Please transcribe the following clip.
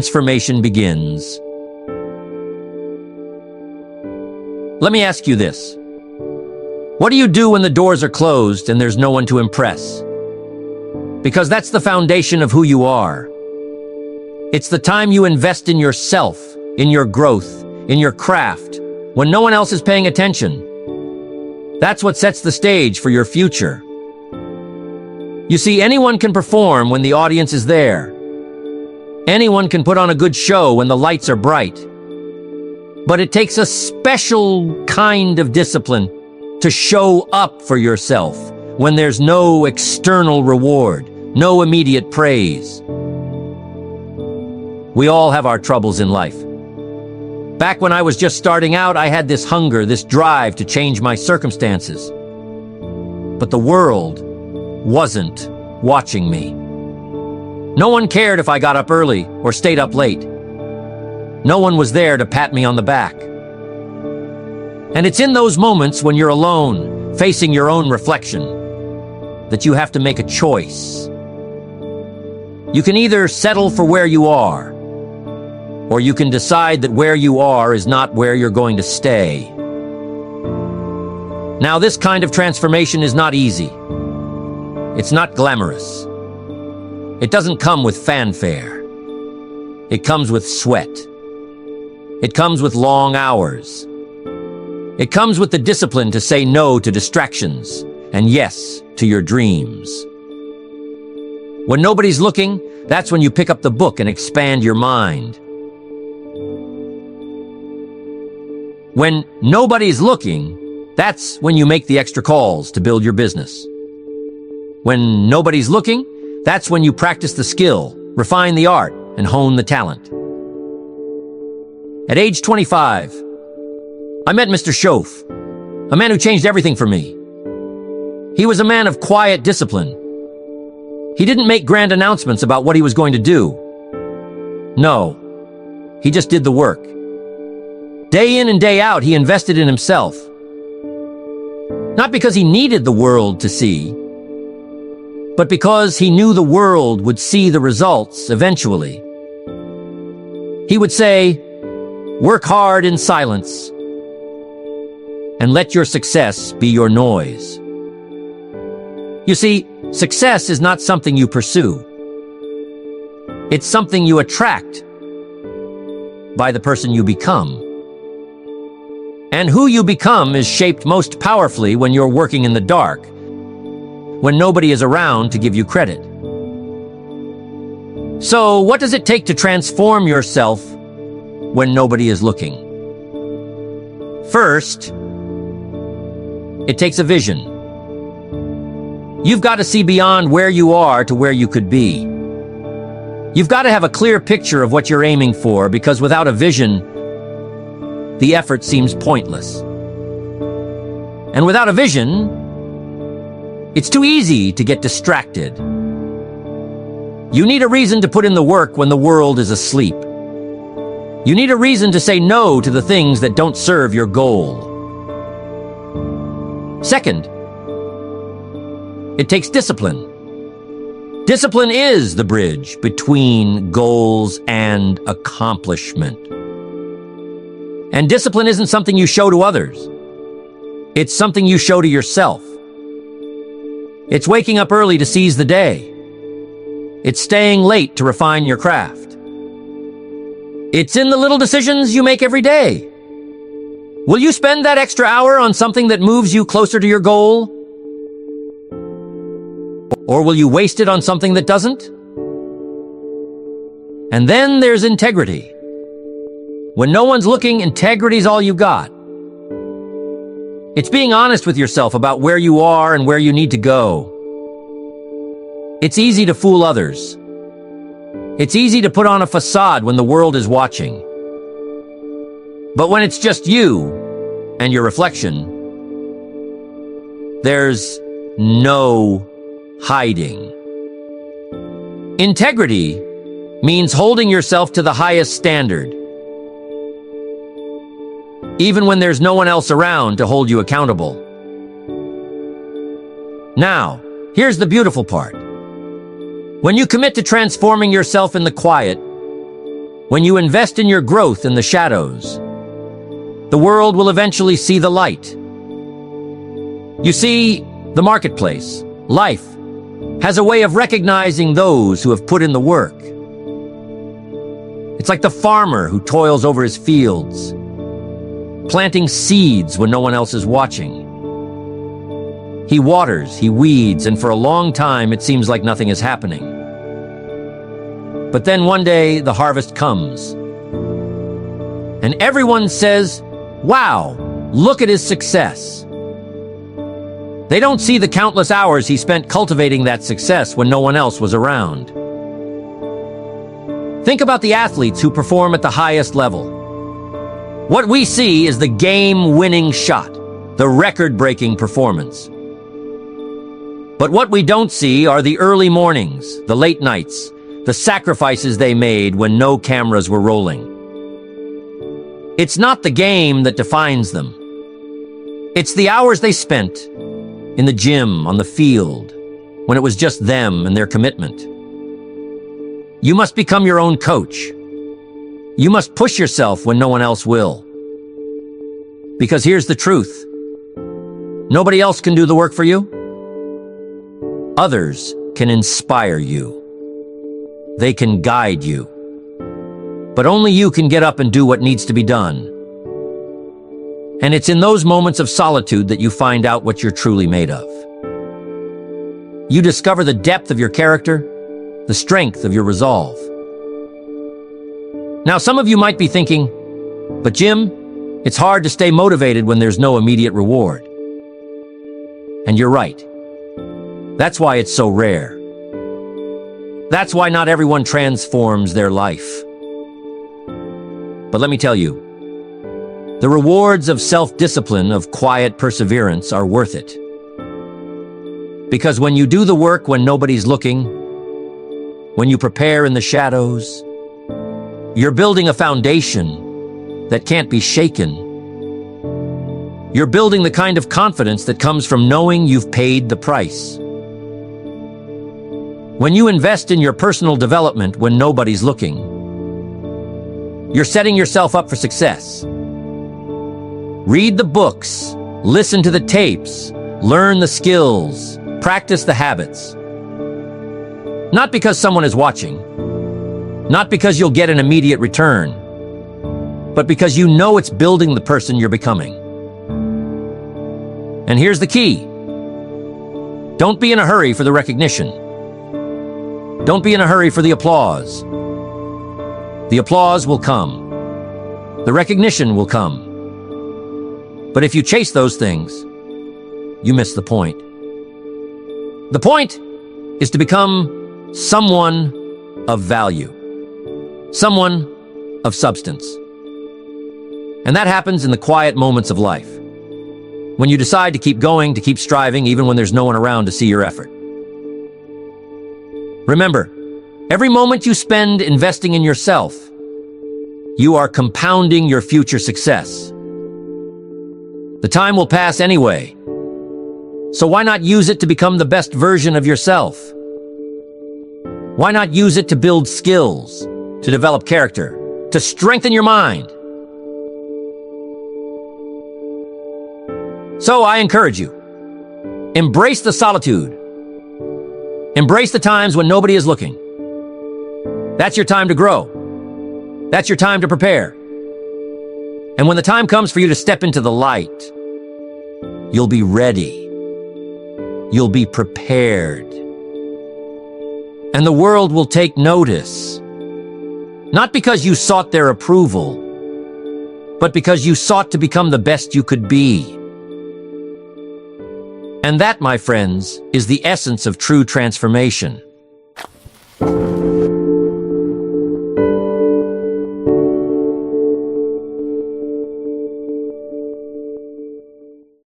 transformation begins. Let me ask you this. What do you do when the doors are closed and there's no one to impress? Because that's the foundation of who you are. It's the time you invest in yourself, in your growth, in your craft, when no one else is paying attention. That's what sets the stage for your future. You see, anyone can perform when the audience is there. Anyone can put on a good show when the lights are bright. But it takes a special kind of discipline to show up for yourself when there's no external reward, no immediate praise. We all have our troubles in life. Back when I was just starting out, I had this hunger, this drive to change my circumstances. But the world wasn't watching me. No one cared if I got up early or stayed up late. No one was there to pat me on the back. And it's in those moments when you're alone, facing your own reflection, that you have to make a choice. You can either settle for where you are, or you can decide that where you are is not where you're going to stay. Now, this kind of transformation is not easy. It's not glamorous. It doesn't come with fanfare. It comes with sweat. It comes with long hours. It comes with the discipline to say no to distractions and yes to your dreams. When nobody's looking, that's when you pick up the book and expand your mind. When nobody's looking, that's when you make the extra calls to build your business. When nobody's looking, that's when you practice the skill, refine the art, and hone the talent. At age 25, I met Mr. Schoaf, a man who changed everything for me. He was a man of quiet discipline. He didn't make grand announcements about what he was going to do. No, he just did the work. Day in and day out, he invested in himself. Not because he needed the world to see, but because he knew the world would see the results eventually. He would say, "Work hard in silence, and let your success be your noise." You see, success is not something you pursue. It's something you attract by the person you become. And who you become is shaped most powerfully when you're working in the dark, when nobody is around to give you credit. So, what does it take to transform yourself when nobody is looking? First, it takes a vision. You've got to see beyond where you are to where you could be. You've got to have a clear picture of what you're aiming for, because without a vision, the effort seems pointless. And without a vision, it's too easy to get distracted. You need a reason to put in the work when the world is asleep. You need a reason to say no to the things that don't serve your goal. Second, it takes discipline. Discipline is the bridge between goals and accomplishment. And discipline isn't something you show to others. It's something you show to yourself. It's waking up early to seize the day. It's staying late to refine your craft. It's in the little decisions you make every day. Will you spend that extra hour on something that moves you closer to your goal? Or will you waste it on something that doesn't? And then there's integrity. When no one's looking, integrity's all you got. It's being honest with yourself about where you are and where you need to go. It's easy to fool others. It's easy to put on a facade when the world is watching. But when it's just you and your reflection, there's no hiding. Integrity means holding yourself to the highest standard, even when there's no one else around to hold you accountable. Now, here's the beautiful part. When you commit to transforming yourself in the quiet, When you invest in your growth in the shadows, the world will eventually see the light. You see, the marketplace, life, has a way of recognizing those who have put in the work. It's like the farmer who toils over his fields, planting seeds when no one else is watching. He waters, he weeds, and for a long time it seems like nothing is happening. But then one day the harvest comes, and everyone says, "Wow, look at his success." They don't see the countless hours he spent cultivating that success when no one else was around. Think about the athletes who perform at the highest level. What we see is the game-winning shot, the record-breaking performance. But what we don't see are the early mornings, the late nights, the sacrifices they made when no cameras were rolling. It's not the game that defines them. It's the hours they spent in the gym, on the field, when it was just them and their commitment. You must become your own coach. You must push yourself when no one else will. Because here's the truth. Nobody else can do the work for you. Others can inspire you. They can guide you. But only you can get up and do what needs to be done. And it's in those moments of solitude that you find out what you're truly made of. You discover the depth of your character, the strength of your resolve. Now, some of you might be thinking, "But Jim, it's hard to stay motivated when there's no immediate reward." And you're right. That's why it's so rare. That's why not everyone transforms their life. But let me tell you, the rewards of self-discipline, of quiet perseverance, are worth it. Because when you do the work when nobody's looking, when you prepare in the shadows, you're building a foundation that can't be shaken. You're building the kind of confidence that comes from knowing you've paid the price. When you invest in your personal development when nobody's looking, you're setting yourself up for success. Read the books, listen to the tapes, learn the skills, practice the habits. Not because someone is watching, not because you'll get an immediate return, but because you know it's building the person you're becoming. And here's the key. Don't be in a hurry for the recognition. Don't be in a hurry for the applause. The applause will come. The recognition will come. But if you chase those things, you miss the point. The point is to become someone of value, someone of substance. And that happens in the quiet moments of life, when you decide to keep going, to keep striving, even when there's no one around to see your effort. Remember, every moment you spend investing in yourself, you are compounding your future success. The time will pass anyway, so why not use it to become the best version of yourself? Why not use it to build skills, to develop character, to strengthen your mind? So I encourage you, embrace the solitude. Embrace the times when nobody is looking. That's your time to grow. That's your time to prepare. And when the time comes for you to step into the light, you'll be ready. You'll be prepared. And the world will take notice. Not because you sought their approval, but because you sought to become the best you could be. And that, my friends, is the essence of true transformation.